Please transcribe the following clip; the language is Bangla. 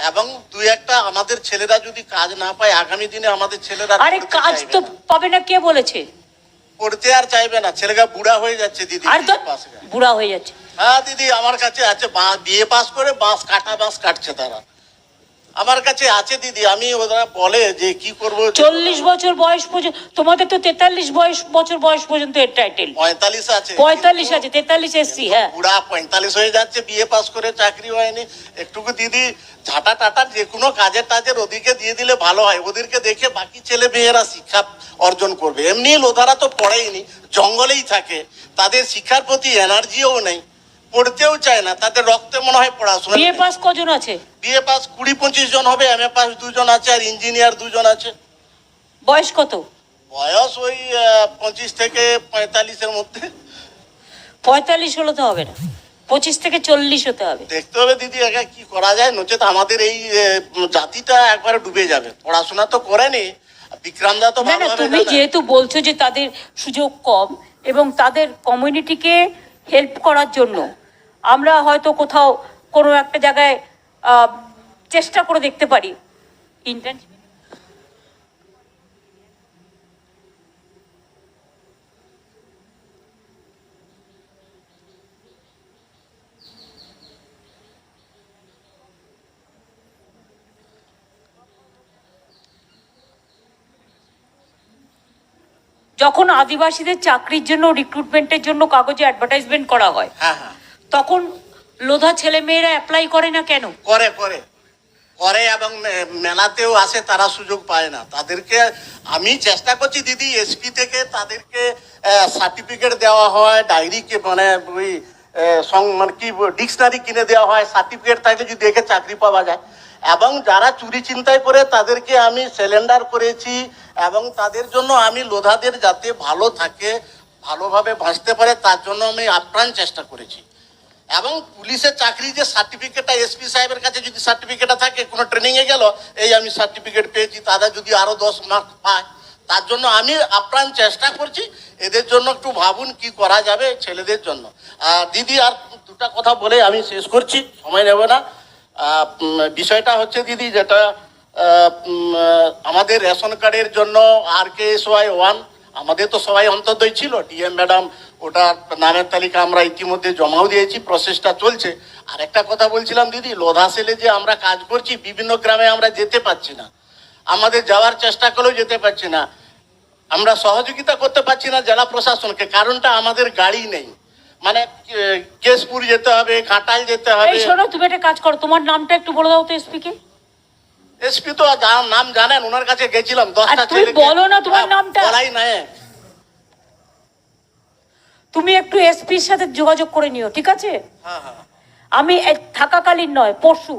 এবং দুই একটা আমাদের ছেলেরা যদি কাজ না পায় আগামী দিনে আমাদের ছেলেরা আরে কাজ তো পাবে না, কে বলেছে? পড়তে আর চাইবে না, ছেলেরা বুড়া হয়ে যাচ্ছে দিদি। আর তো বুড়া হয়ে যাচ্ছে। হ্যাঁ দিদি, আমার কাছে আছে, বিএ পাস করে বাঁশ কাটছে তারা, আমার কাছে আছে দিদি। আমি ওরা বলে যে কি করবো, 40 বছর বয়স পর্যন্ত, তোমাদের তো 43 বছর বয়স পর্যন্ত এর টাইটেল। 45 আছে, 45 আছে, 43 এসছি। হ্যাঁ, বুড়া 45 হয়ে যাচ্ছে, বিএ পাস করে চাকরি হয়নি। একটুকু দিদি ঝাঁটা টাটা যে কোনো কাজের ওদিকে দিয়ে দিলে ভালো হয়, ওদেরকে দেখে বাকি ছেলে মেয়েরা শিক্ষা অর্জন করবে। এমনি লোধারা তো পড়েইনি, জঙ্গলেই থাকে, তাদের শিক্ষার প্রতি এনার্জিও নেই, পড়তেও চায় না, তাদের রক্তে মনে হয় পড়াশোনা। বিএ পাস কজন আছে? বিএ পাস 20-25 জন হবে, এমএ পাস 2 জন আছে, আর ইঞ্জিনিয়ার 2 জন আছে। বয়স কত? বয়স ওই 25 থেকে 45 এর মধ্যে। 45 হলে তো হবে না, 25 থেকে 40 হতে হবে। দেখতে হবে দিদি একা কি করা যায়, নচেত আমাদের এই জাতিটা একবারে ডুবে যাবে। পড়াশোনা তো করেনি বিক্রমদা, তো না না, তুমি যেহেতু বলছো যে তাদের সুযোগ কম এবং তাদের কমিউনিটিকে হেল্প করার জন্য আমরা হয়তো কোথাও কোনো একটা জায়গায় চেষ্টা করে দেখতে পারি ইন্টার্নশিপ। যখন আদিবাসীদের চাকরির জন্য রিক্রুটমেন্টের জন্য কাগজে অ্যাডভার্টাইজমেন্ট করা হয়, তখন লোধা ছেলে মেয়েরা অ্যাপ্লাই করে না কেন? করে করে করে এবং মেলাতেও আসে, তারা সুযোগ পায় না। তাদেরকে আমি চেষ্টা করছি দিদি, এসপি থেকে তাদেরকে সার্টিফিকেট দেওয়া হয়, ডায়েরি মানে ওই মানে কি ডিকশনারি কিনে দেওয়া হয়, সার্টিফিকেট থাকলে যদি দেখে চাকরি পাওয়া যায়। এবং যারা চুরি চিন্তাই করে তাদেরকে আমি সিলিন্ডার করেছি, এবং তাদের জন্য আমি লোধাদের যাতে ভালো থাকে, ভালোভাবে বাঁচতে পারে, তার জন্য আমি আপ্রাণ চেষ্টা করেছি। এবং পুলিশের চাকরি যে সার্টিফিকেটটা এসপি সাহেবের কাছে যদি সার্টিফিকেটটা থাকে, কোনো ট্রেনিংয়ে গেল, এই আমি সার্টিফিকেট পেয়েছি, তারা যদি আরও 10 মার্ক পায়, তার জন্য আমি আপ্রাণ চেষ্টা করছি। এদের জন্য একটু ভাবুন কি করা যাবে ছেলেদের জন্য। দিদি আর দুটা কথা বলে আমি শেষ করছি, সময় নেব না। বিষয়টা হচ্ছে দিদি, যেটা আমাদের রেশন কার্ডের জন্য RKSY 1 আমাদের তো সবাই অন্তর্দয় ছিল, ডিএম ম্যাডাম ওটার নামের তালিকা আমরা ইতিমধ্যে জমাও দিয়েছি, প্রসেসটা চলছে। আর একটা কথা বলছিলাম দিদি, লোধা সেলে যে আমরা কাজ করছি, বিভিন্ন গ্রামে আমরা যেতে পারছি না, আমাদের যাওয়ার চেষ্টা করেও যেতে পারছি না, আমরা সহযোগিতা করতে পারছি না জেলা প্রশাসনকে, কারণটা আমাদের গাড়ি নেই। মানে কেশপুর যেতে হবে, ঘাটাল যেতে হবে। এই শোনো, তুমি একটা কাজ করো, তোমার নামটা একটু বলে দাও তো এসপি কে। এসপি তো নাম জানেন, ওনার কাছে গেছিলাম, 10টা তুমি বলো না তোমার নামটা। বলাই নাই। তুমি একটু এসপির সাথে যোগাযোগ করে নিও, ঠিক আছে? হ্যাঁ হ্যাঁ, আমি থাকাকালীন নয়, পরশু